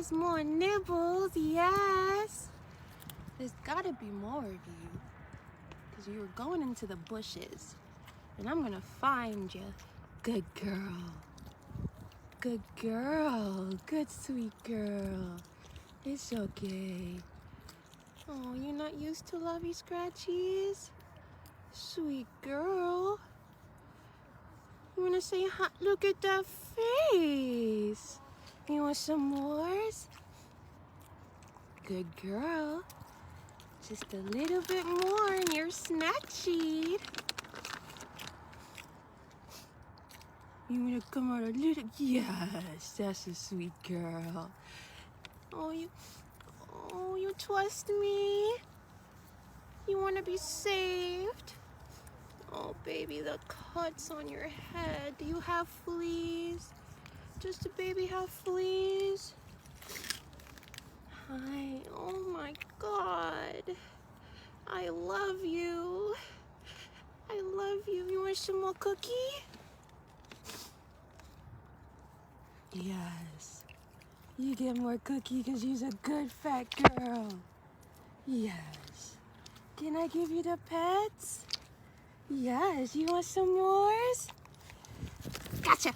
There's more nibbles, yes. There's gotta be more of you. Because you were going into the bushes. And I'm gonna find you. Good girl. Good girl. Good sweet girl. It's okay. Oh, you're not used to lovey scratchies? Sweet girl. You wanna say hi? Look at that face. You want some more? Good girl. Just a little bit more and you're snatched. You wanna come out a little? Yes, that's a sweet girl. Oh, you trust me? You wanna be saved? Oh, baby, the cuts on your head. Do you have fleas? Does the baby have fleas? Hi. Oh my God. I love you. I love you. You want some more cookie? Yes. You get more cookie because you're a good fat girl. Yes. Can I give you the pets? Yes. You want some more? Gotcha.